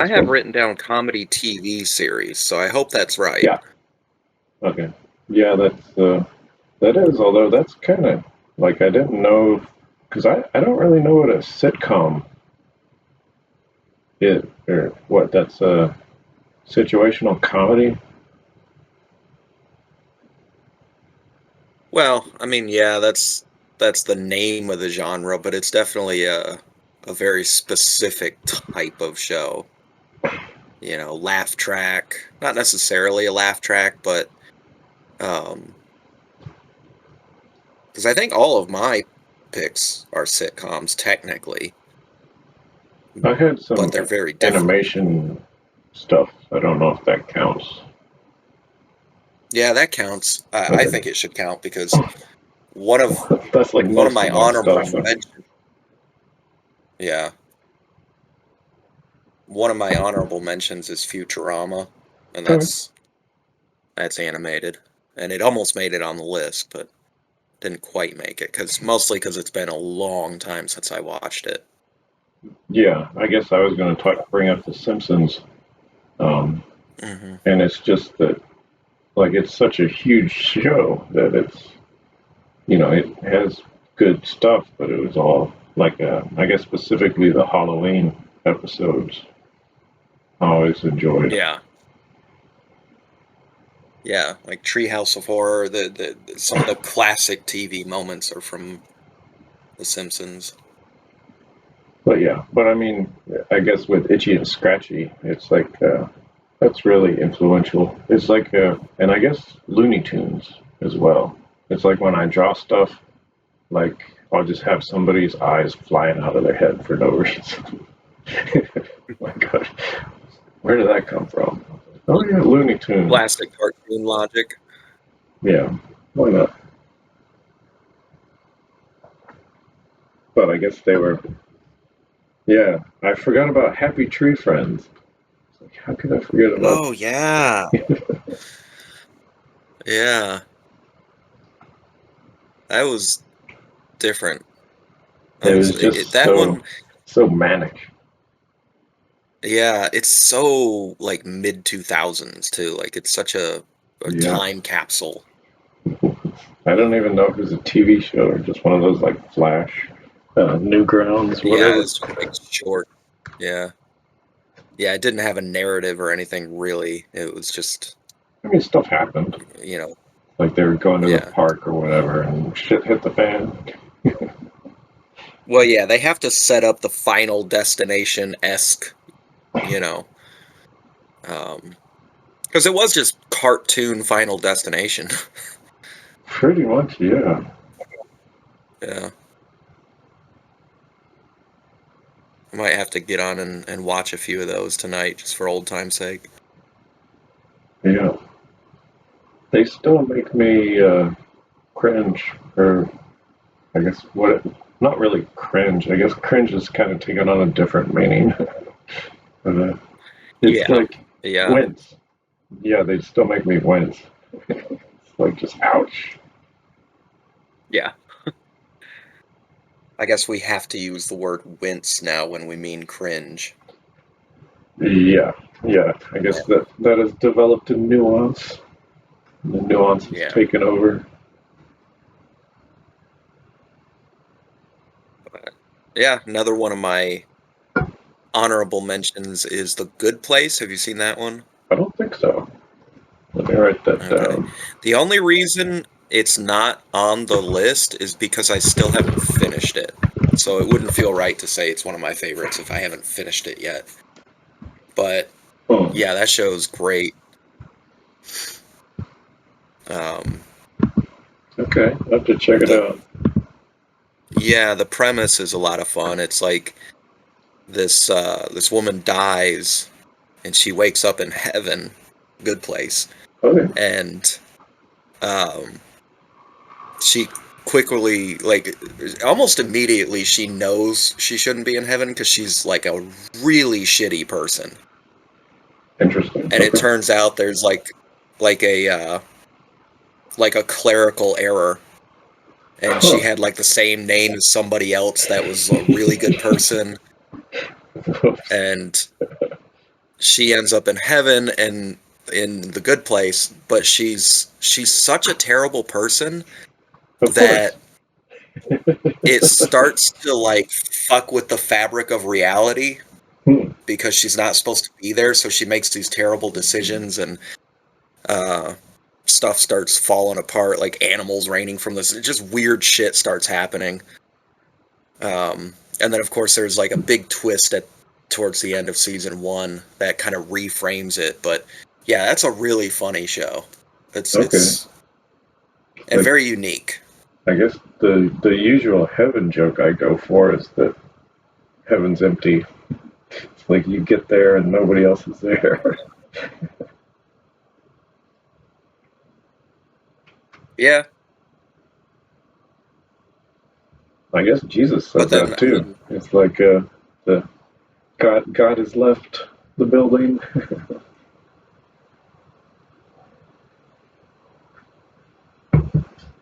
I have So written down comedy TV series, so I hope that's right. yeah, okay, yeah, that is. Although that's kind of like I didn't know because I don't really know what a sitcom is or what that's a situational comedy. Well, I mean, yeah, that's the name of the genre, but it's definitely a very specific type of show. You know, laugh track, not necessarily a laugh track, but um, because I think all of my picks are sitcoms technically, I had but some they're very different. animation stuff. I don't know if that counts. Yeah, that counts. I Okay, think it should count because one of that's like one of most my of my honorable stuff. mentions. Yeah, one of my honorable mentions is Futurama, and Okay. that's animated, and it almost made it on the list, but didn't quite make it because mostly because it's been a long time since I watched it. Yeah, I guess I was going to talk bring up The Simpsons, um, Hmm. and it's just that like it's such a huge show that it has good stuff, but it was all like I guess specifically the Halloween episodes I always enjoyed. Yeah, yeah, like Treehouse of Horror. Some of the classic TV moments are from The Simpsons. But yeah, but I mean, I guess with Itchy and Scratchy, it's like that's really influential. It's like and I guess Looney Tunes as well. It's like when I draw stuff, like I'll just have somebody's eyes flying out of their head for no reason. My God, where did that come from? Oh yeah, Looney Tunes. Classic cartoon logic. Yeah, why not? But I guess they were. Yeah, I forgot about Happy Tree Friends. It's like, how could I forget about? Oh yeah, yeah, that was different. It That was was just that so one. so manic. Yeah, it's so like mid 2000s too. Like it's such a Yeah, time capsule. I don't even know if it was a TV show or just one of those like Flash, Newgrounds, Yeah, whatever. it's just like short. Yeah. Yeah, it didn't have a narrative or anything really. It was just, I mean, stuff happened. you know, Like they were going to the yeah. park or whatever, and shit hit the fan. Well, yeah, they have to set up the final destination-esque, you know, because it was just cartoon Final Destination. Pretty much, yeah. Yeah. I might have to get on and watch a few of those tonight just for old time's sake. Yeah. They still make me cringe, or I guess not really cringe. I guess cringe is kind of taken on a different meaning. But it's Yeah. like Yeah. wince. Yeah, they still make me wince. It's like just ouch. Yeah. I guess we have to use the word wince now when we mean cringe. Yeah, yeah. I Yeah. guess that has developed a nuance. The nuance has Yeah. taken over. But yeah, another one of my honorable mentions is The Good Place. Have you seen that one? I don't think so. Let me write that Okay. down. The only reason it's not on the list is because I still haven't finished it. So it wouldn't feel right to say it's one of my favorites if I haven't finished it yet. But Oh, yeah, that show is great. Um, okay. I have to check it the out. yeah, the premise is a lot of fun. It's like this woman dies and she wakes up in heaven, good place, Okay. and um, she quickly, like almost immediately, she knows she shouldn't be in heaven because she's like a really shitty person, Interesting. and it Okay. turns out there's like a like a clerical error, and she Huh. had like the same name as somebody else that was a really good person, Whoops. and she ends up in heaven and in the good place, but she's such a terrible person Of course. that it starts to like fuck with the fabric of reality Hmm. because she's not supposed to be there, so she makes these terrible decisions and uh stuff starts falling apart, like animals raining from this, just weird shit starts happening. And then of course there's like a big twist at towards the end of season 1 that kind of reframes it, but yeah, that's a really funny show. Okay. It's and Like, very unique. I guess the usual heaven joke I go for is that heaven's empty. It's like you get there and nobody else is there. Yeah, I guess Jesus but said then that I too. mean, It's like the God has left the building.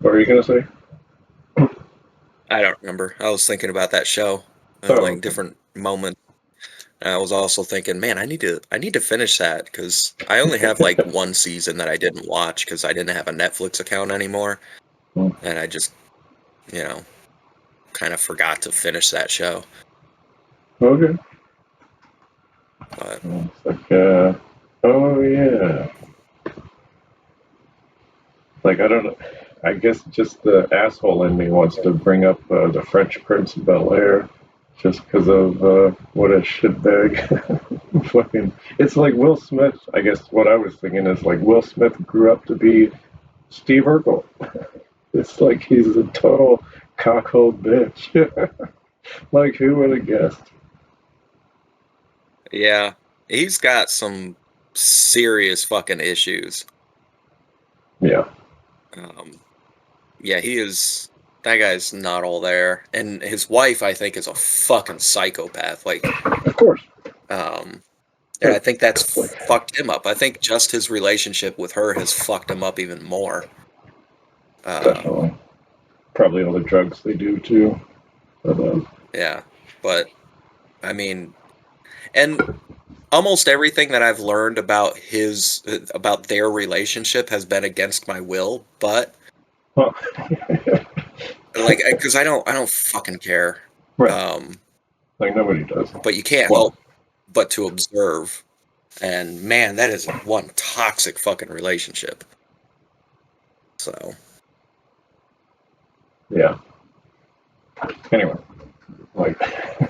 What are you gonna say? I don't remember. I was thinking about that show and Oh, like okay. different moments. And I was also thinking, man, I need to finish that because I only have like one season that I didn't watch because I didn't have a Netflix account anymore, Hmm. and I just you know kind of forgot to finish that show. Okay. But It's like, oh yeah. Like I don't know. I guess just the asshole in me wants to bring up the French Prince of Bel Air, just because of what a shitbag. Fucking, it's like Will Smith. I guess what I was thinking is like Will Smith grew up to be Steve Urkel. It's like he's a total cockhole bitch. Like who would have guessed? yeah, he's got some serious fucking issues. Yeah, Um, yeah, he is. That guy's not all there, and his wife, I think, is a fucking psychopath. of course. Um, and I It's think that's like fucked him up. I think just his relationship with her has fucked him up even more. Uh, definitely probably all the drugs they do too. But yeah, but I mean, and almost everything that I've learned about their relationship has been against my will, but huh. like because I don't fucking care. Right, Um, like nobody does. but you can't Well, help but to observe. And man, that is one toxic fucking relationship. So yeah. Anyway, like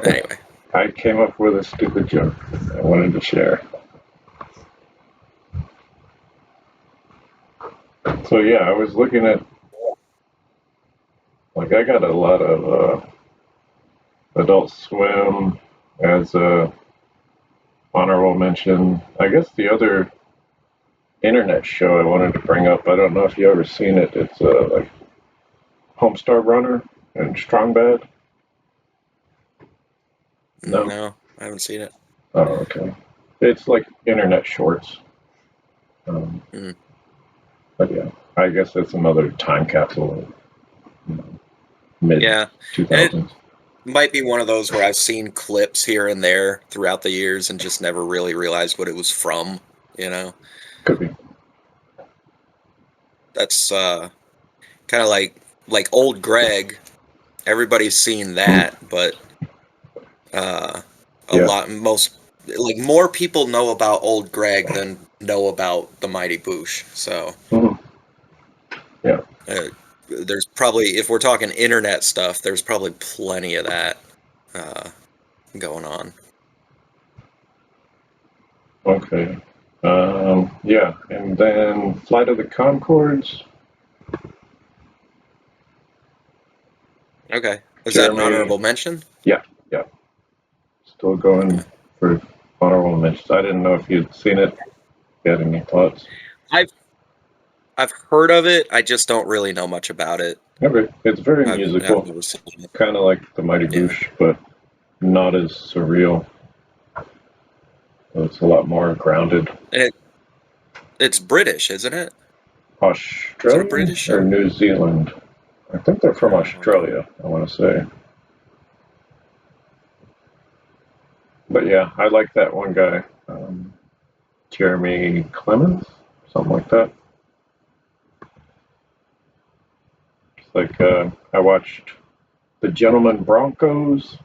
anyway, I came up with a stupid joke I wanted to share. So yeah, I was looking at like I got a lot of Adult Swim as a honorable mention. I guess the other internet show I wanted to bring up. I don't know if you ever seen it. It's like Homestar Runner and Strong Bad. No. no, I haven't seen it. Oh, okay. It's like internet shorts. Um, Mm. but yeah, I guess it's another time capsule of mid Yeah, and it 2000s. might be one of those where I've seen clips here and there throughout the years and just never really realized what it was from. You know, Could be. that's kind of like old Greg. Everybody's seen that, but uh, a Yeah. lot most like more people know about old Greg than know about the Mighty Boosh. So Hmm. Yeah. uh, there's probably if we're talking internet stuff, there's probably plenty of that uh, going on. Okay. Yeah. And then Flight of the Concords. Okay, is that an Jeremy. honorable mention? Yeah. Yeah. Still going Okay. for honorable mentions. I didn't know if you'd seen it. You had any thoughts? I've I've heard of it. I just don't really know much about it. Okay. It's very I've musical. never seen it. Kind of like the Mighty Yeah, Boosh, but not as surreal. It's a lot more grounded. and it's British, isn't it? Is it a Australia British or show? New Zealand? I think they're from Okay. Australia, I want to say. But yeah, I like that one guy. Jeremy Clemens, something like that. It's like I watched The Gentleman Broncos,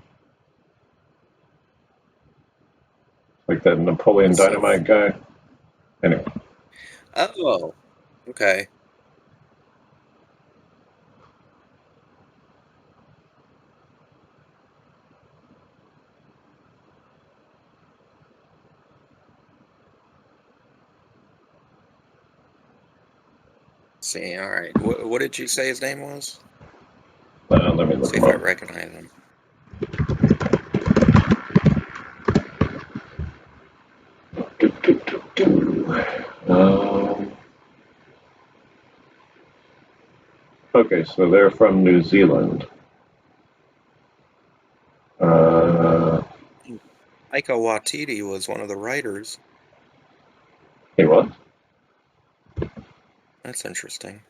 like that Napoleon So, Dynamite guy. Anyway, oh, okay. See, all right. What did you say his name was? let me look See him if I up. recognize him. Um, okay, so they're from New Zealand. Uh, Taika Waititi was one of the writers. he was? That's interesting.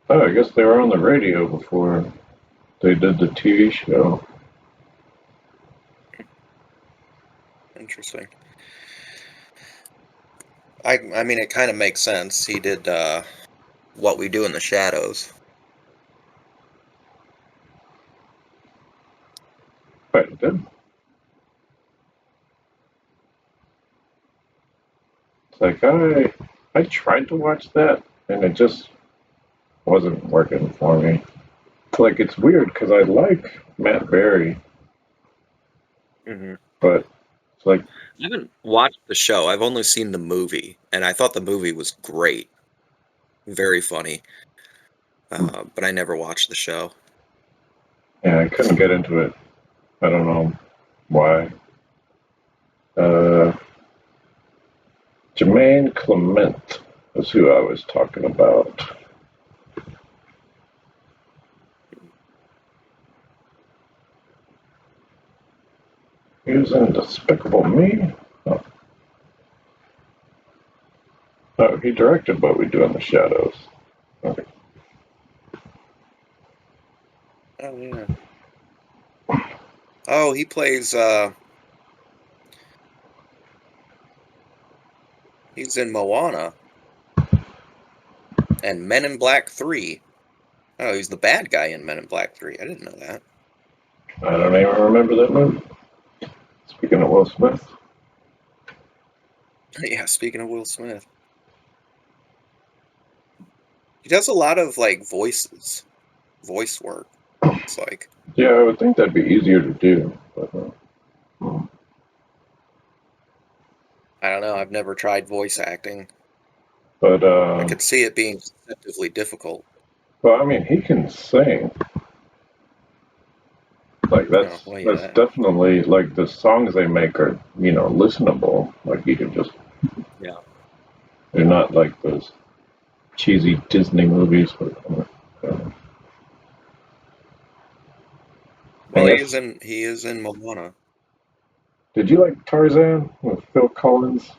Oh, I guess they were on the radio before they did the TV show. Interesting. I mean, it kind of makes sense. He did What We Do in the Shadows. Wait, it did? It's like I tried to watch that and it just wasn't working for me. It's like it's weird because I like Matt Berry, Hmm. but it's like I haven't watched the show. I've only seen the movie, and I thought the movie was great, very funny. But I never watched the show. yeah, I couldn't get into it. I don't know why. Uh, Jermaine Clement is who I was talking about. He was in Despicable Me. Oh, oh, he directed What We Do in the Shadows. Okay. Oh yeah. Oh, he plays. He's in Moana and Men in Black 3. Oh, he's the bad guy in Men in Black 3. I didn't know that. I don't even remember that movie. Speaking of Will Smith, Yeah, speaking of Will Smith, he does a lot of like voice work. It's like, yeah, I would think that'd be easier to do, but I don't know. I've never tried voice acting. but I could see it being deceptively difficult. well, I mean, he can sing. Like Oh, well, that's yeah, definitely like the songs they make are listenable. Like you can just yeah. they're not like those cheesy Disney movies. But, I Well, guess he is in Moana. did you like Tarzan with Phil Collins?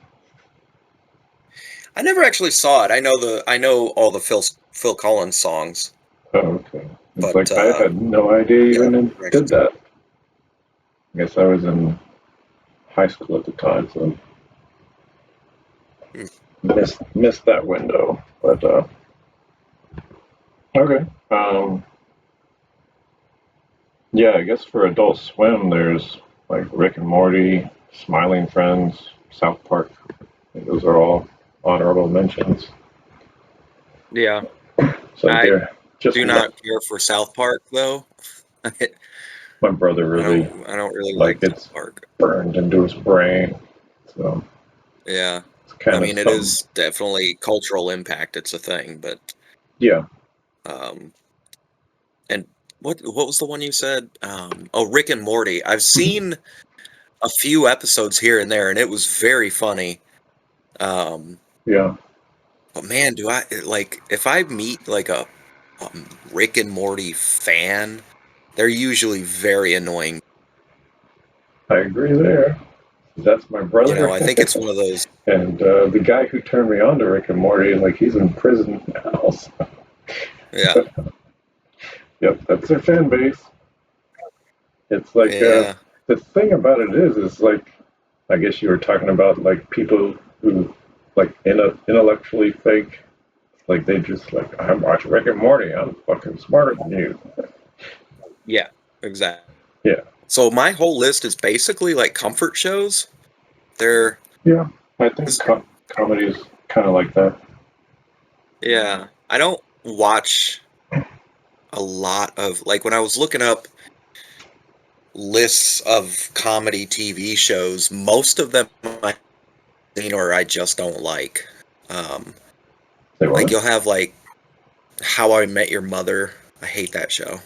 I never actually saw it. I know all the Phil Collins songs, Oh, okay. It's but like I had no idea yeah, even it never did actually. that. I guess I was in high school at the time, so Hmm. missed that window. But okay. Yeah, I guess for Adult Swim, there's like Rick and Morty, Smiling Friends, South Park. I think those are all honorable mentions. Yeah, It's like I they're just do not care for South Park though. I my brother really I don't really like like South it's Park. burned into his brain. So Yeah, it's I kind of mean it something. is definitely cultural impact. It's a thing, but Yeah. um, and what was the one you said? Oh, Rick and Morty. I've seen a few episodes here and there, and it was very funny. Um, Yeah. but man, do I like if I meet like a Rick and Morty fan, they're usually very annoying. I agree there. That's my You know, brother. I think it's one of those. And the guy who turned me on to Rick and Morty, like he's in prison now. So, Yeah, Yep, that's their fan base. It's like Yeah. the thing about it is like I guess you were talking about like people who like intellectually fake. Like they just like I'm watching Rick and Morty. I'm fucking smarter than you. Yeah. Exactly. Yeah, So my whole list is basically like comfort shows. They're yeah. I think comedy is kind of like that. yeah. I don't watch a lot of like when I was looking up lists of comedy TV shows, most of them I've seen or I just don't like. Um, Say like what? you'll have like How I Met Your Mother. I hate that show.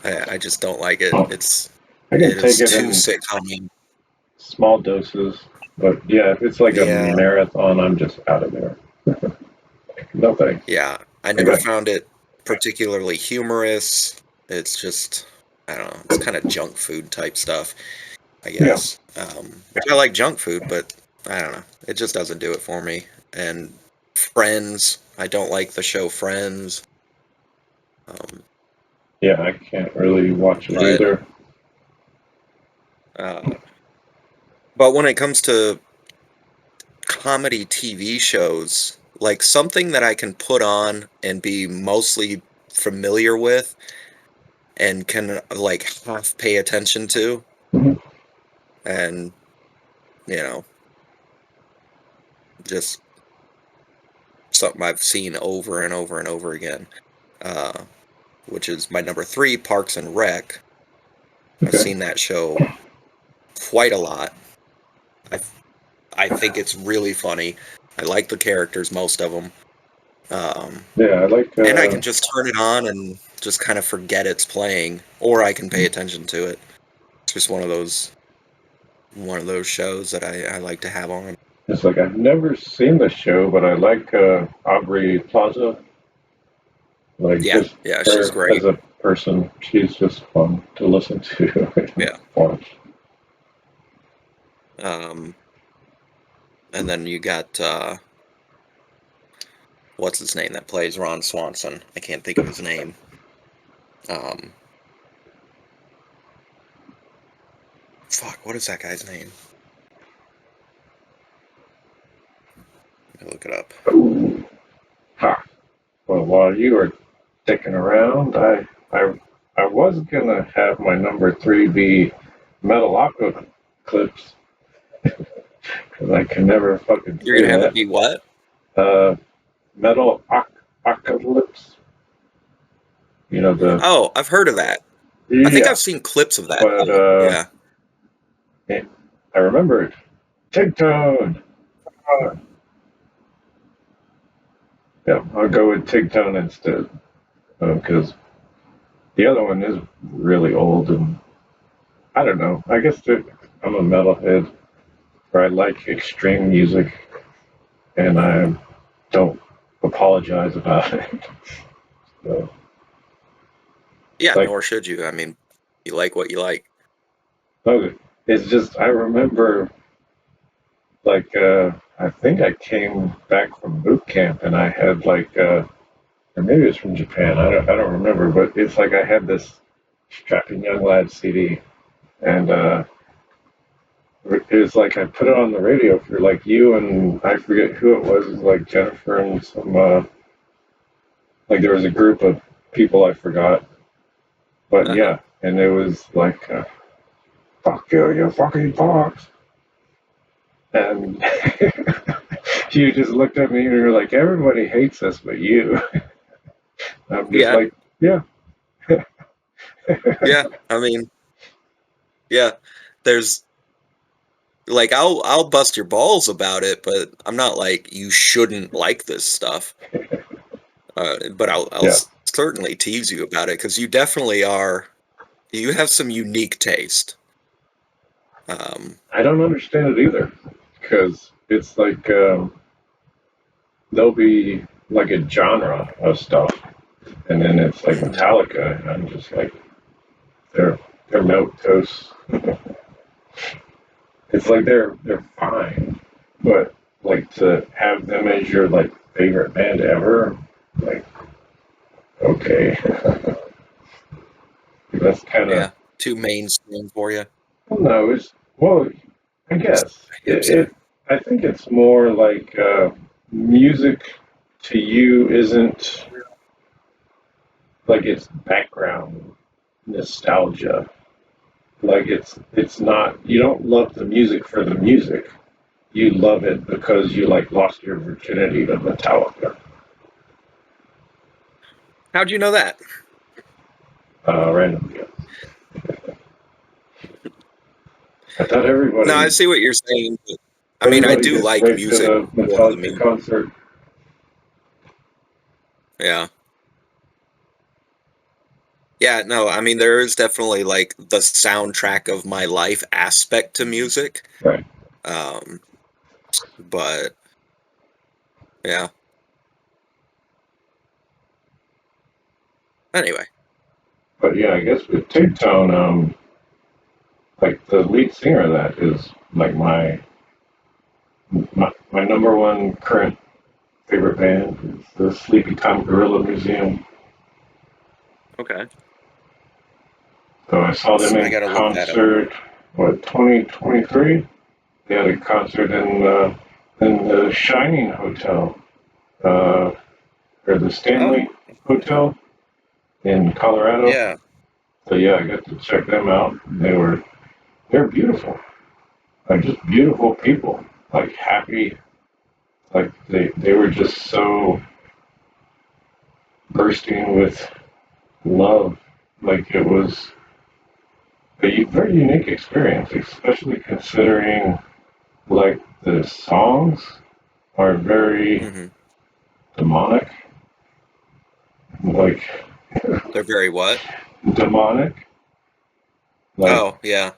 I just don't like it. Oh, I can It take is it too in sitcom. small doses, but yeah, if it's like a Yeah, marathon, I'm just out of there. No thanks. yeah. I I never got found it particularly humorous. It's just I don't know. It's kind of junk food type stuff, I yeah, guess. Which I like junk food, but I don't know. It just doesn't do it for me. And Friends, I don't like the show Friends. Um, yeah. I can't really watch it but either. uh, but when it comes to comedy TV shows, like something that I can put on and be mostly familiar with and can like half pay attention to, Mhm. and you know, just something I've seen over and over and over again. Uh, which is my number three, Parks and Rec. I've Okay. seen that show quite a lot. I I think it's really funny. I like the characters, most of them. Um, Yeah, I like. and I can just turn it on and just kind of forget it's playing, or I can pay attention to it. It's just one of those shows that I like to have on. It's like I've never seen the show, but I like Aubrey Plaza. Like Yeah, just yeah, she's her great. as a person, she's just fun to listen to and Yeah. watch. Um, and then you got what's his name that plays Ron Swanson? I can't think of his name. Um, fuck, what is that guy's name? Let me look it up. Ooh, ha. Well, while you were sticking around, I was gonna have my number three be Metal Clips because I can never fucking You're say gonna have it that. be what? Uh, Metal Apocalypse. You know the Oh, I've heard of that. I think yeah, I've seen clips of that but too. Yeah. I remember it. Tigtone. Uh, yeah, I'll go with Tigtone instead because the other one is really old and I don't know. I guess I'm a metalhead where I like extreme music and I don't apologize about it. So, Yeah, like, nor should you. I mean, you like what you like. okay, it's just I remember like I think I came back from boot camp and I had like or maybe it's from Japan. I don't remember, but it's like I had this strapping young lad CD and it was like I put it on the radio for like you and I forget who it was. It was like Jennifer and some like there was a group of people I forgot, but Uh-huh. yeah, and it was like fuck you, you fucking fox, and you just looked at me and you were like everybody hates us but you. I'm just Yeah, like yeah, yeah. I mean, yeah. There's like I'll bust your balls about it, but I'm not like you shouldn't like this stuff. But I'll yeah. certainly tease you about it because you definitely are. You have some unique taste. Um, I don't understand it either because it's like there'll be like a genre of stuff, and then it's like Metallica, and I'm just like they're they're milk toast. It's like they're fine, but like to have them as your like favorite band ever, like okay. That's kind of Yeah, too mainstream for you. no. It's well, I guess Hipster. I think it's more like music to you isn't like it's background nostalgia. Like it's not. You don't love the music for the music. You love it because you like lost your virginity to Metallica. How'd you know that? Randomly. I thought No, I see what you're saying. But, I mean, I everybody do gets like right to music the for the Metallica music. concert. Yeah. Yeah, no, I mean, there is definitely like the soundtrack of my life aspect to music. Right. Um, but yeah. Anyway. But yeah, I guess with Tigtone, like the lead singer of that is like my number one current favorite band is the Sleepy Time Gorilla Museum. Okay. So I saw them I in gotta look that up. concert, what, 2023? They had a concert in the Shining Hotel, uh, or the Oh, Stanley Hotel in Colorado. yeah. So yeah, I got to check them out. They're beautiful, like just beautiful people, like happy, like they were just so bursting with love. Like it was a very unique experience, especially considering like the songs are very Hmm. demonic, like They're very what? demonic, like Oh, yeah.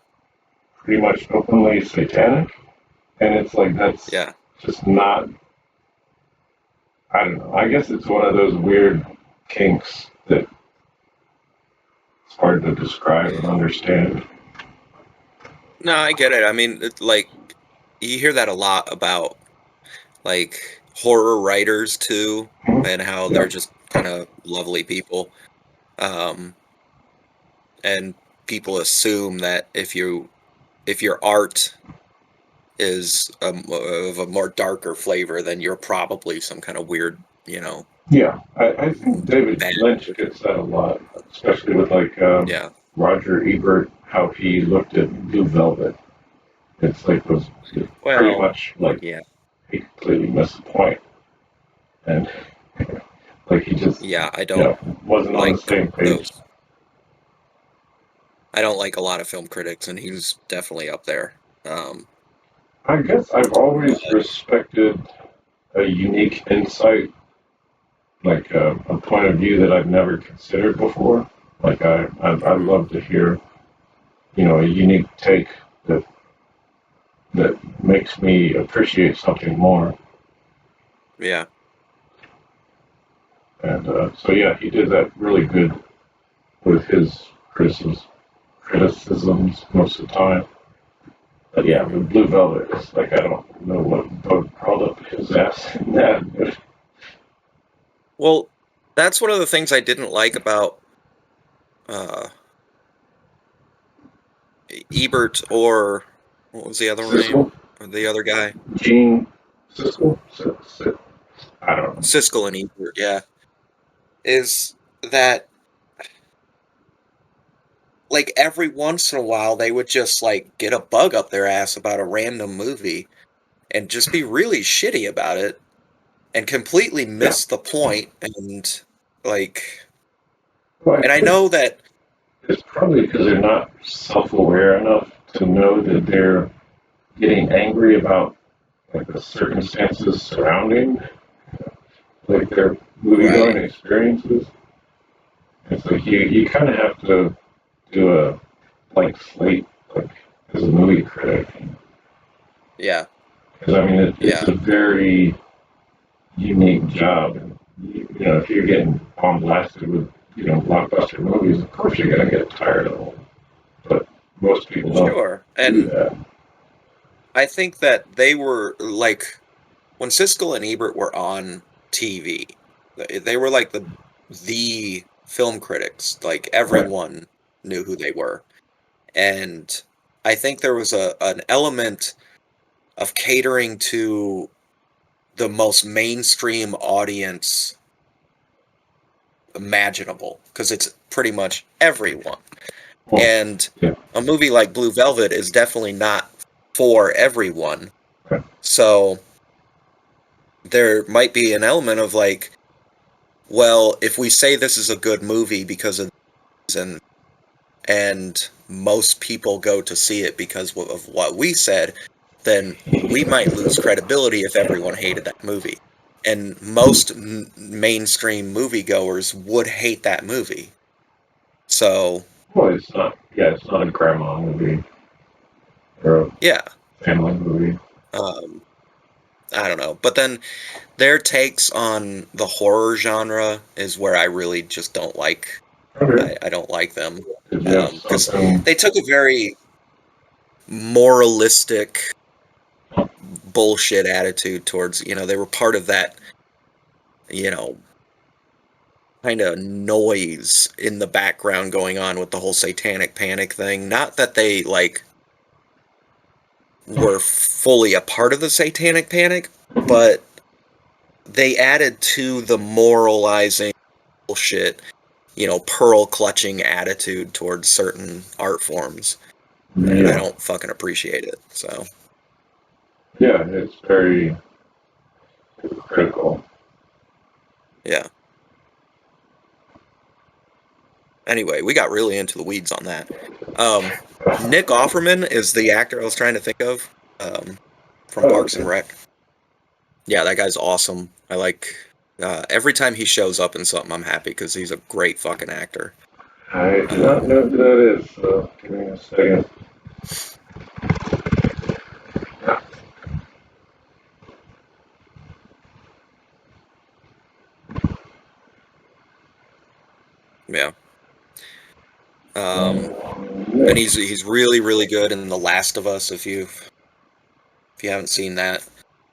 pretty much openly satanic, and it's like that's Yeah. just not. I don't know. I guess it's one of those weird kinks that it's hard to describe and understand. No, I get it. I mean, like you hear that a lot about like horror writers too, Mhm. and how Yeah, they're just kind of lovely people. Um, and people assume that if your art is of a more darker flavor, then you're probably some kind of weird, yeah. I think David bad Lynch person. gets that a lot, especially with like Yeah. Roger Ebert, how he looked at Blue Velvet. It's like was pretty Well, much like yeah, he completely missed the point, and like he just yeah. I don't wasn't on the like same page. those. I don't like a lot of film critics, and he's definitely up there. Um, I guess I've always but respected a unique insight, like a point of view that I've never considered before. Like I mhm, love to hear, a unique take that that makes me appreciate something more. yeah. And so yeah, he did that really good with his criticisms most of the time. But yeah, Hmm. with Blue Velvet, it's like I don't know what bug crawled up his ass in that, but Well, that's one of the things I didn't like about uh, Ebert or what was the other name? Siskel, Or the other guy? Gene Siskel, I don't know. Siskel and Ebert, yeah. Is that like every once in a while they would just like get a bug up their ass about a random movie and just be really shitty about it and completely Yeah, miss the point and like well, I and I think know that it's probably because they're not self-aware enough to know that they're getting angry about like the circumstances surrounding like their movie-going right. experiences. It's like you kind of have to do a blank slate, like as a movie critic, Yeah. because I mean it's Yeah. a very unique job. And, if you're getting bomb blasted with blockbuster movies, of course you're gonna get tired of them. But most people don't Sure. do And that. I think that they were like when Siskel and Ebert were on TV, they were like the film critics. Like everyone knew who they were. And I think there was an element of catering to the most mainstream audience imaginable, because it's pretty much everyone. Well, And yeah. a movie like Blue Velvet is definitely not for everyone. Okay. So there might be an element of like, well, if we say this is a good movie because of this, and most people go to see it because of what we said, then we might lose credibility if everyone hated that movie. And most mainstream moviegoers would hate that movie. So, Well, it's not. Yeah, it's not a grandma movie or a yeah, family movie. I don't know. But then their takes on the horror genre is where I really just don't like. Okay. I don't like them. Did you have Because something? they took a very moralistic bullshit attitude towards, they were part of that, you know, kind of noise in the background going on with the whole satanic panic thing. Not that they, like, were fully a part of the satanic panic, but they added to the moralizing bullshit, pearl clutching attitude towards certain art forms. And I Yeah. don't fucking appreciate it. So, Yeah, it's very critical. yeah. Anyway, we got really into the weeds on that. Nick Offerman is the actor I was trying to think of, from Oh, Parks and okay. Rec. Yeah, that guy's awesome. I like every time he shows up in something, I'm happy because he's a great fucking actor. I do not Um, know who that is, so give me a second. yeah. Um, and Nick. he's really really good in The Last of Us. If you haven't seen that,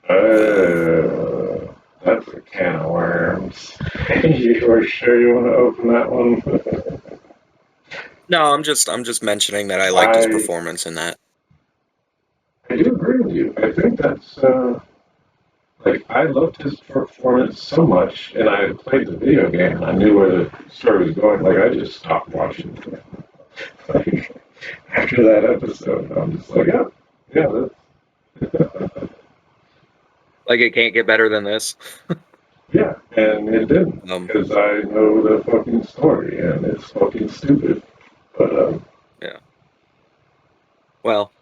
um, That's a can of worms. You are sure you want to open that one? no, I'm just mentioning that I liked his I performance in that. I do agree with you. I think that's like I loved his performance so much, and I had played the video game, and I knew where the story was going. Like I just stopped watching. Like after that episode, I'm just like, yeah, yeah, Like it can't get better than this. yeah, and it didn't Um, because I know the fucking story, and it's fucking stupid. But yeah. Well,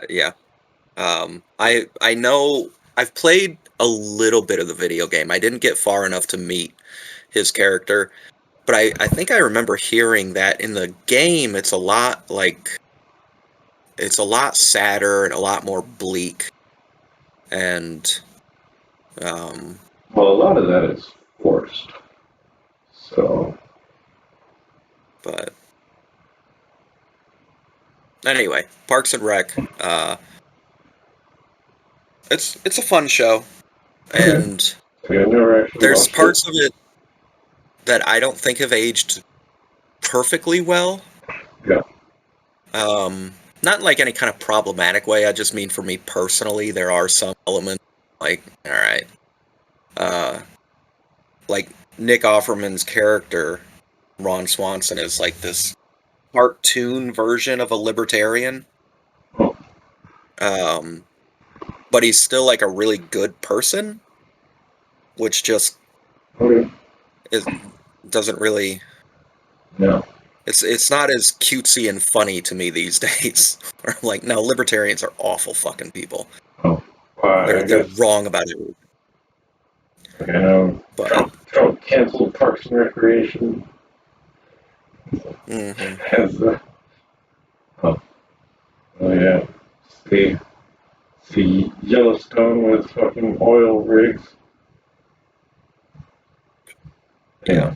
yeah. I know I've played a little bit of the video game. I didn't get far enough to meet his character, but I think I remember hearing that in the game it's a lot sadder and a lot more bleak. And um, well, a lot of that is forced. So but anyway, Parks and Rec. It's a fun show, okay, and yeah, I never actually there's watched it. parts of it that I don't think have aged perfectly well. Yeah, Um, Not in like any kind of problematic way. I just mean for me personally, there are some elements like, all right, uh, like Nick Offerman's character, Ron Swanson, is like this cartoon version of a libertarian. oh, Um, but he's still like a really good person, which just okay, is doesn't really. yeah, It's not as cutesy and funny to me these days. Or like, no, libertarians are awful fucking people. oh, I They're guess wrong about it. you know But Trump canceled Parks and Recreation hmm as oh, oh yeah, see, see Yellowstone with fucking oil rigs. yeah, Yeah,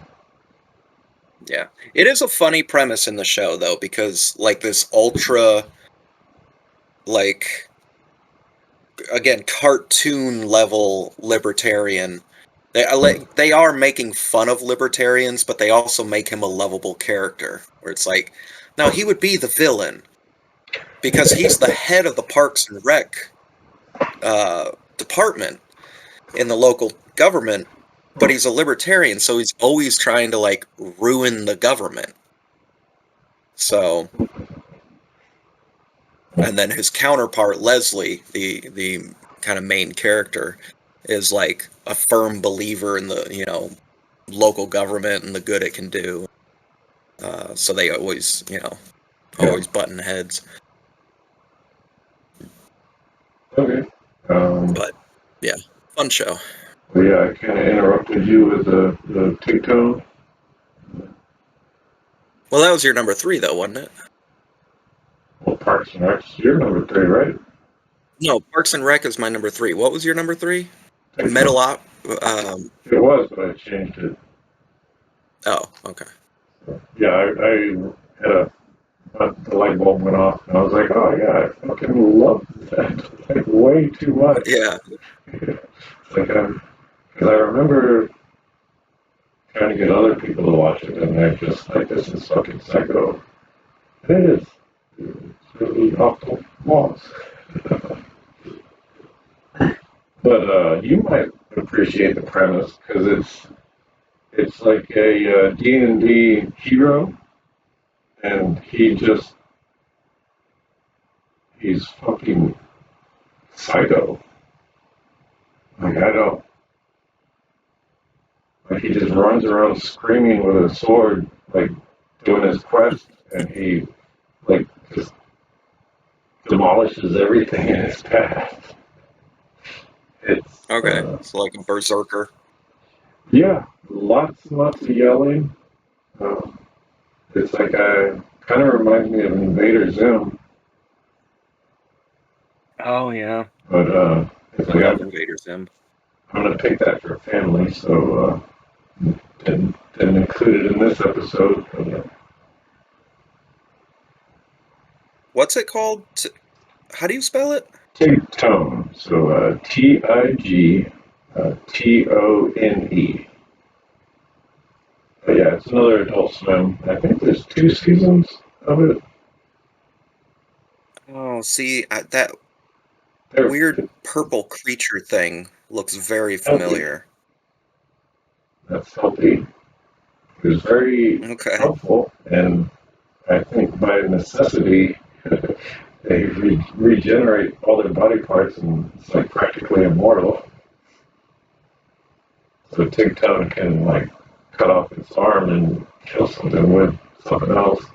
yeah. It is a funny premise in the show though, because like this ultra, like, again, cartoon level libertarian They are making fun of libertarians, but they also make him a lovable character. Where it's like, now he would be the villain because he's the head of the Parks and Rec department in the local government, but he's a libertarian, so he's always trying to like ruin the government. So, and then his counterpart Leslie, the kind of main character, is like a firm believer in the local government and the good it can do. So they always always button heads. Okay. But yeah, fun show. Well, yeah, I kind of interrupted you with the tigtone. Well, that was your number 3, though, wasn't it? Well, Parks and Rec's your number 3, right? No, Parks and Rec is my number 3. What was your number 3? Tigtone. Metal. It was, but I changed it. Oh, okay. Yeah, I had the light bulb went off, and I was like, oh yeah, I fucking love that, like way too much. Yeah. It's like because I remember trying to get other people to watch it, and they're just like, this is fucking psycho. It is. It's really off the walls. But you might appreciate the premise because it's like a D&D hero, and he's fucking psycho. Like I don't. Like he just runs around screaming with a sword, like doing his quest, and he like just demolishes everything in his path. It's Okay. So like a berserker. yeah, lots and lots of yelling. Uh, it's like kind of reminds me of Invader Zim, Oh yeah. but it's I like love Invader Zim. I'm gonna pick that for family, so didn't include it in this episode. But, What's it called? How do you spell it? tigtone, so Tigtone. But yeah, it's another Adult Swim. I think there's 2 seasons of it. Oh, see, that They're weird purple creature thing looks very healthy. familiar. That's healthy. It's very Okay. helpful, and I think by necessity, they regenerate all their body parts, and it's like practically immortal. So Tigtone can like cut off its arm and kill something with something else.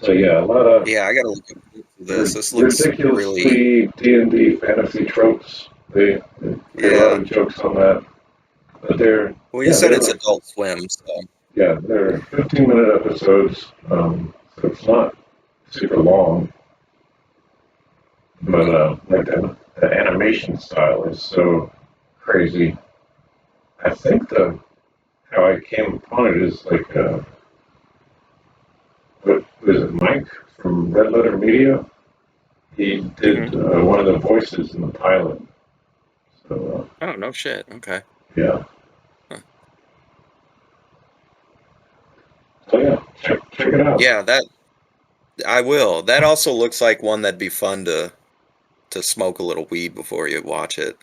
So yeah, a lot of Yeah, I gotta look at this. This looks really, ridiculously D&D fantasy tropes. They get a lot yeah. of jokes on that, but they're Well, you yeah said they're it's like Adult Swim, so yeah they're 15-minute episodes, so it's not super long, but like the animation style is so crazy. I think the how I came upon it is like what was it Mike from Red Letter Media? He hmm did one of the voices in the pilot. So Oh, no shit. Okay. yeah. Huh. So yeah, check it out. Yeah, that I will. That also looks like one that'd be fun to smoke a little weed before you watch it.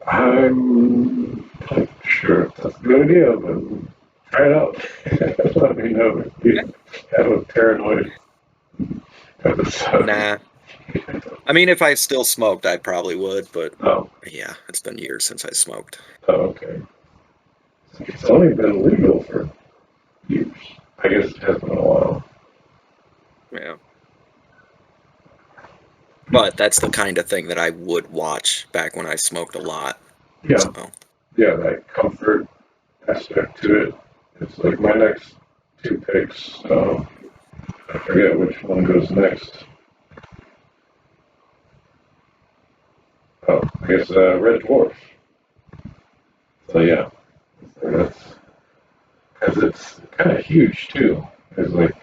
I'm not sure if that's a good idea, but try it out. Let me know if you have a paranoid episode. Nah. I mean, if I still smoked, I probably would, but Oh, yeah, it's been years since I smoked. okay. It's only been legal for years. I guess it has been a while. Yeah. But that's the kind of thing that I would watch back when I smoked a lot. Yeah, So, yeah, that comfort aspect to it. It's like my next 2 picks. I forget which one goes next. Oh, I guess Red Dwarf. So yeah, that's because it's kind of huge too. It's like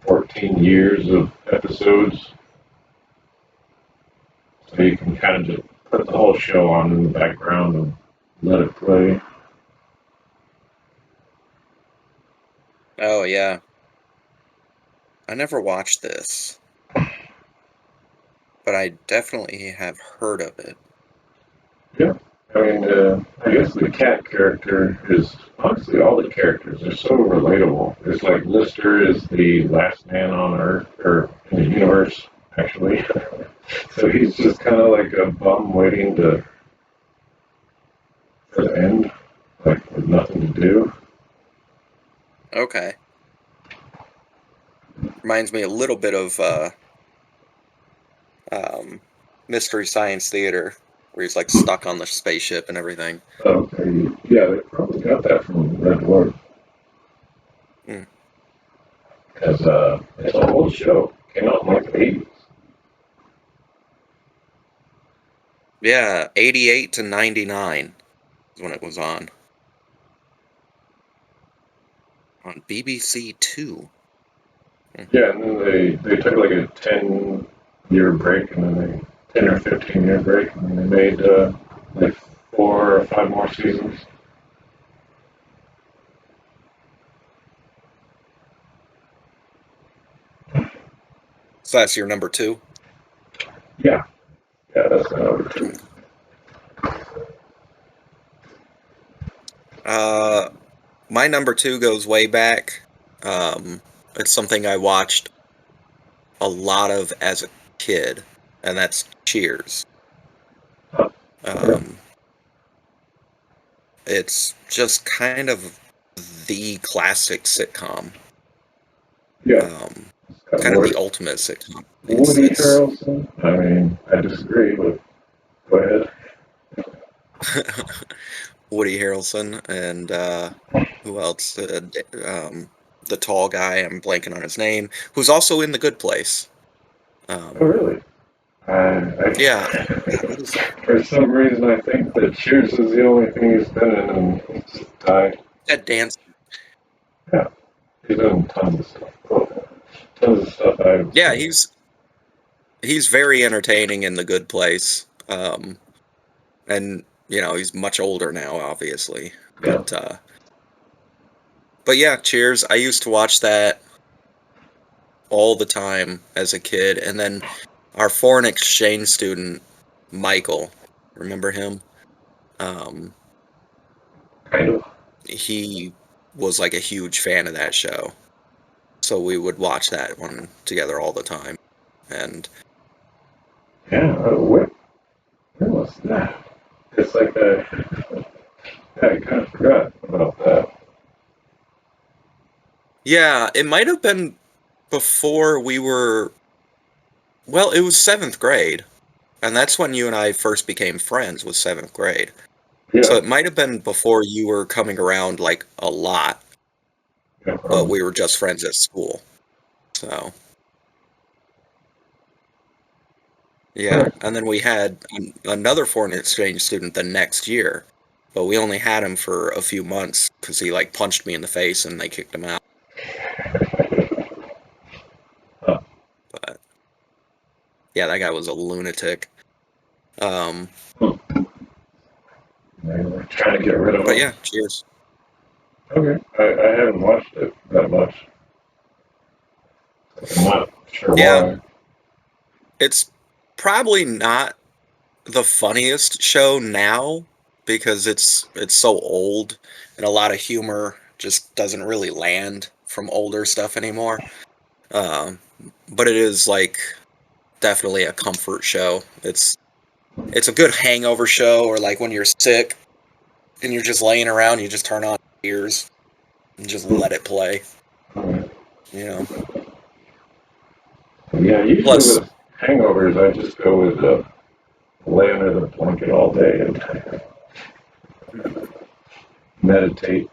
14 years of episodes. so you can kind of just put the whole show on in the background and let it play. Oh yeah, I never watched this, but I definitely have heard of it. Yeah. I mean, I guess the cat character is honestly all the characters are so relatable. It's like Lister is the last man on Earth or in the universe, actually. So he's just kind of like a bum waiting to for the end, like with nothing to do. Okay, reminds me a little bit of um, Mystery Science Theater, where he's like stuck on the spaceship and everything. Okay, yeah, they probably got that from Red Dwarf Hmm. because it's an old show. Came out in like the 80s. Yeah, 88 to 99 is when it was on BBC Two. Hmm. Yeah, and then they took like a 10-year break, and then they 10 or 15-year break, and then they made like 4 or 5 more seasons. So that's your number two. Yeah, yeah, that's my number two. Uh, my number two goes way back. It's something I watched a lot of as a kid, and that's Cheers. Huh, yeah, Um, it's just kind of the classic sitcom. yeah. Um, It's got kind of the ultimate sitcom. Woody It's Harrelson. I mean, I disagree, but go ahead. Woody Harrelson and who else? The tall guy. I'm blanking on his name. Who's also in The Good Place. Oh, Um, really? yeah. God, what is For some reason, I think that Cheers is the only thing he's been in, and it's died. that dance? Yeah, he's done tons of stuff. Well, tons of stuff I haven't Yeah, seen. he's very entertaining in The Good Place. And he's much older now, obviously. Yeah. But yeah, Cheers. I used to watch that all the time as a kid, and then our foreign exchange student Michael, remember him? Um, Kind of. he was like a huge fan of that show, so we would watch that one together all the time. And Yeah. Where was that? It's like I kind of forgot about that. yeah, it might have been before we were. Well, it was seventh grade, and that's when you and I first became friends. Was seventh grade. So Yeah. it might have been before you were coming around like a lot, Yeah. but Probably. we were just friends at school. So, All yeah. right. And then we had another foreign exchange student the next year, but we only had him for a few months because he like punched me in the face and they kicked him out. Huh. But yeah, that guy was a lunatic. Um, They were trying to get rid of but him. yeah, cheers. Okay. I haven't watched it that much. I'm not sure Yeah, why. it's probably not the funniest show now because it's so old and a lot of humor just doesn't really land from older stuff anymore. Um, but it is like definitely a comfort show. It's a good hangover show, or like when you're sick and you're just laying around, you just turn on ears and just let it play. Okay. You know. Yeah. Usually Plus, with hangovers, I just go with lay under the blanket all day and meditate.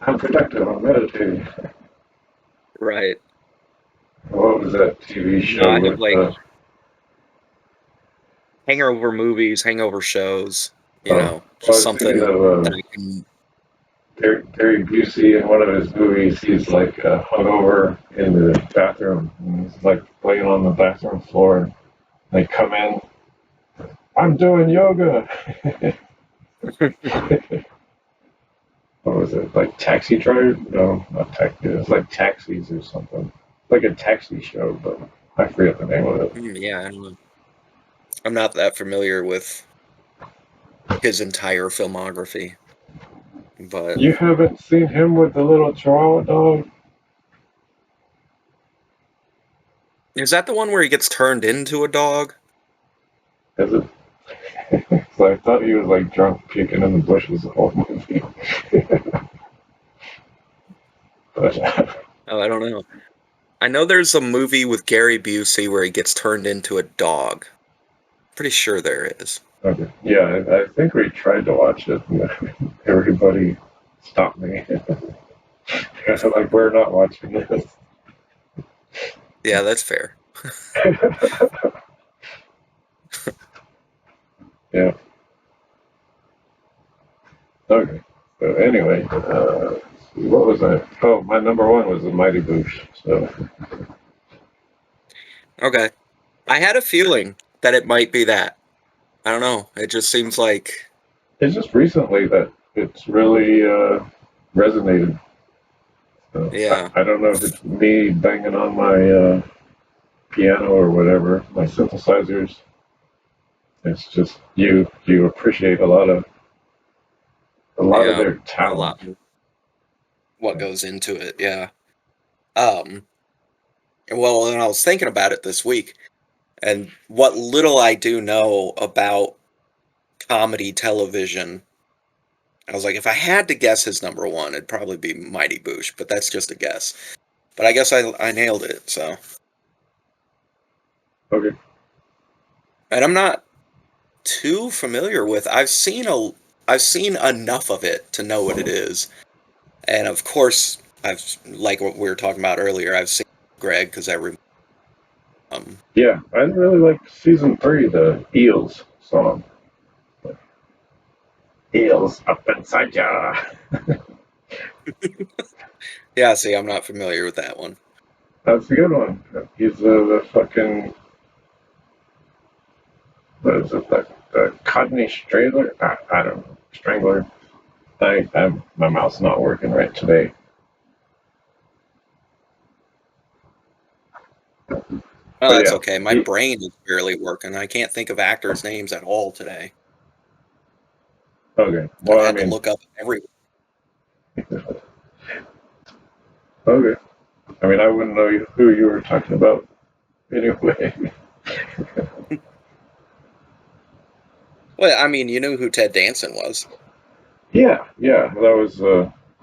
I'm productive. I'm meditating. right? What was that TV No, show I have with like hangover movies, hangover shows. I Just was thinking something of that I can. Gary Busey in one of his movies. He's like hungover in the bathroom. And he's like laying on the bathroom floor. And they come in I'm doing yoga. What was it? Like Taxi Driver? No, not Taxi. It was like Taxis or something. Like a taxi show, but I forget the name of it. Yeah, I don't know. I'm not that familiar with his entire filmography, but You haven't seen him with the little Chihuahua dog? is that the one where he gets turned into a dog? Is it? So I thought he was like drunk puking in the bushes the whole movie. But Oh, I don't know. I know there's a movie with Gary Busey where he gets turned into a dog. Pretty sure there is. okay. Yeah, I think we tried to watch it. And everybody stopped me. Like, we're not watching this. Yeah, that's fair. Yeah. Okay. So anyway, what was I? Oh, my number one was the Mighty Boosh. So Okay. I had a feeling that it might be that. I don't know. It just seems like, it's just recently that it's really resonated. So yeah, I don't know if it's me banging on my piano or whatever, my synthesizers. It's just you appreciate a lot of yeah, their a lot talent. of what goes into it. Yeah. Um, well, and I was thinking about it this week, and what little I do know about comedy television, I was like, if I had to guess his number one, it'd probably be Mighty Boosh, but that's just a guess. But I guess I nailed it. So, Okay. and I'm not too familiar with. I've seen enough of it to know what it is, and of course, I've like what we were talking about earlier. I've seen Greg because um, Yeah, I really like season three, the Eels song. Eels up inside ya. yeah. See, I'm not familiar with that one. That's a good one. He's the fucking what is it? The Codney Strangler? I don't know. Strangler. My mouth's not working right today. Oh, But that's yeah, okay. My he, brain is barely working. I can't think of actors' names at all today. okay. I've Well, I had to mean, look up every. okay. I mean, I wouldn't know who you were talking about anyway. Well, I mean, you knew who Ted Danson was. Yeah, yeah. That was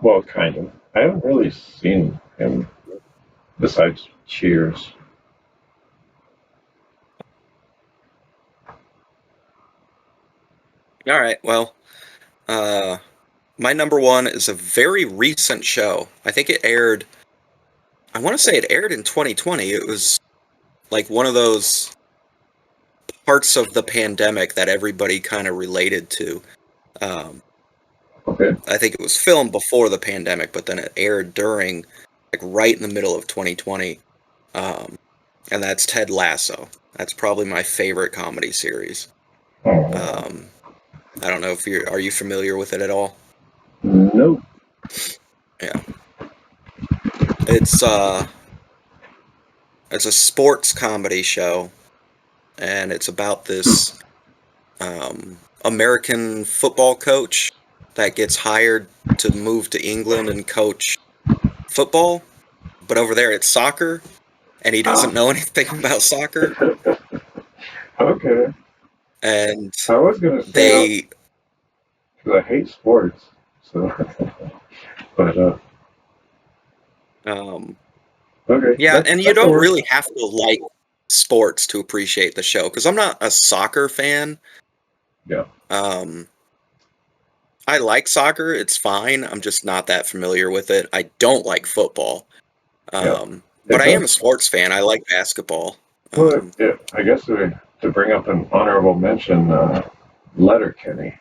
well, kind of. I haven't really seen him besides Cheers. All right. Well, uh, my number one is a very recent show. I think it aired. I want to say it aired in 2020. It was like one of those parts of the pandemic that everybody kind of related to. Um, Okay. I think it was filmed before the pandemic, but then it aired during, like, right in the middle of 2020. Um, and that's Ted Lasso. That's probably my favorite comedy series. Oh, Um, I don't know if are you familiar with it at all? nope. Yeah. It's uh it's a sports comedy show, and it's about this American football coach that gets hired to move to England and coach football, but over there it's soccer, and he doesn't Ah, know anything about soccer. okay. And I was gonna say they, because I hate sports, so but um, okay, yeah, that and you that can don't work. really have to like sports to appreciate the show because I'm not a soccer fan. Yeah, Um, I like soccer; it's fine. I'm just not that familiar with it. I don't like football. yeah. But It I am does. a sports fan. I like basketball. Well, Um, yeah. I guess to bring up an honorable mention, Letterkenny,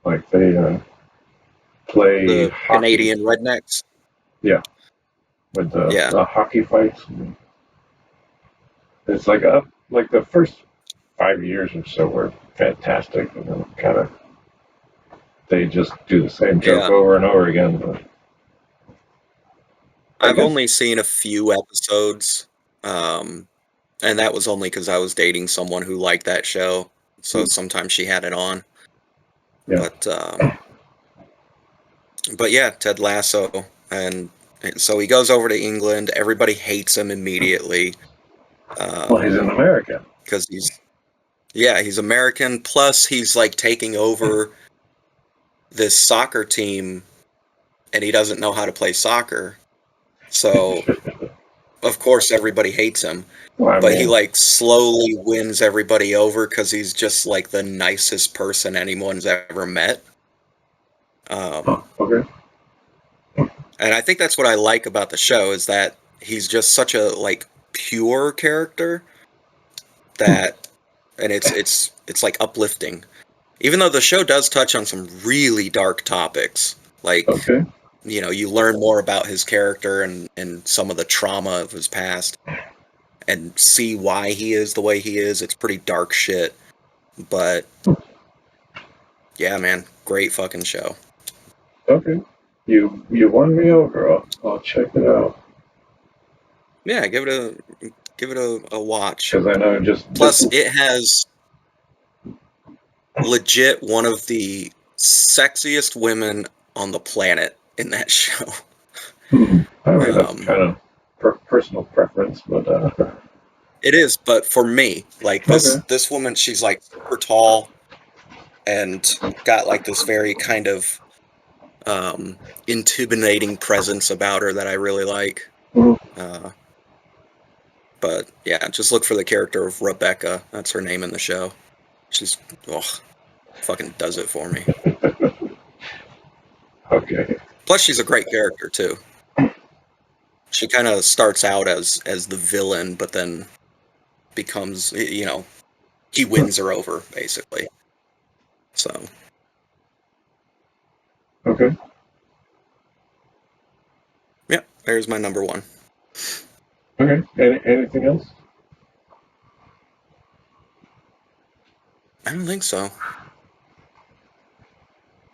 like they play the hockey. Canadian Rednecks. Yeah, with Yeah. the hockey fights. It's like up like the first. 5 years or so were fantastic, and then kind of they just do the same joke Yeah. over and over again. But I I've guess only seen a few episodes, um, and that was only because I was dating someone who liked that show, so sometimes she had it on. yeah. But but yeah, Ted Lasso, and so he goes over to England. Everybody hates him immediately Well, he's in America. because he's American. Plus, he's like taking over this soccer team, and he doesn't know how to play soccer. So of course everybody hates him. Well, I But he mean, like slowly wins everybody over because he's just like the nicest person anyone's ever met. okay. And I think that's what I like about the show is that he's just such a like pure character that, and it's like uplifting. Even though the show does touch on some really dark topics, like Okay. you learn more about his character and some of the trauma of his past and see why he is the way he is. It's pretty dark shit, but yeah, man, great fucking show. Okay. You won me over. I'll check it out Yeah, give it a watch. because I know just this. Plus, it has legit one of the sexiest women on the planet in that show. I mean, that's Um, kind of personal preference, but it is, but for me, like okay. this woman, she's like super tall and got like this very kind of intimidating presence about her that I really like. Mhm. Uh, but yeah, just look for the character of Rebecca. That's her name in the show. She's fucking does it for me. Okay. Plus, she's a great character too. She kind of starts out as the villain, but then becomes he wins her over basically. So Okay. yeah, there's my number one. Okay. Anything else? I don't think so.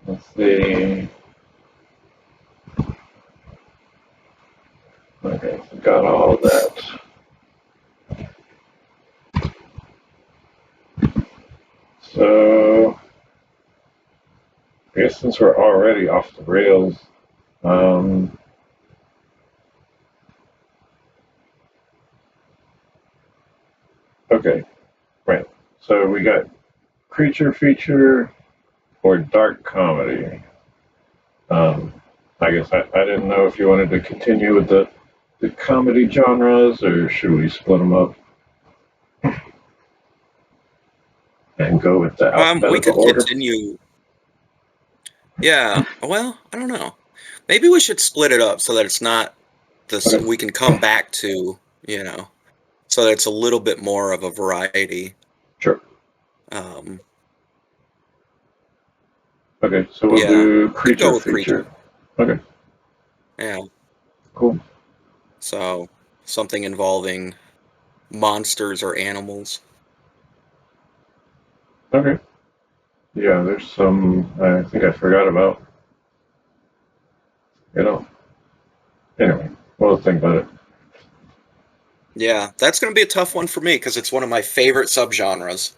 Let's see. Okay, so got all that. So, I guess since we're already off the rails, um, okay, right. So we got creature feature or dark comedy. Um, I guess I didn't know if you wanted to continue with the comedy genres or should we split them up and go with the We alphabetical could order? continue. Yeah. Well, I don't know. Maybe we should split it up so that it's not this. Okay. We can come back to so that it's a little bit more of a variety. Sure. Um, Okay, so we'll yeah, do could go creature with feature. creature. Okay, Yeah. cool. So something involving monsters or animals. Okay. Yeah, there's some I think I forgot about. You know. Anyway, we'll think about it. Yeah, that's going to be a tough one for me because it's one of my favorite subgenres.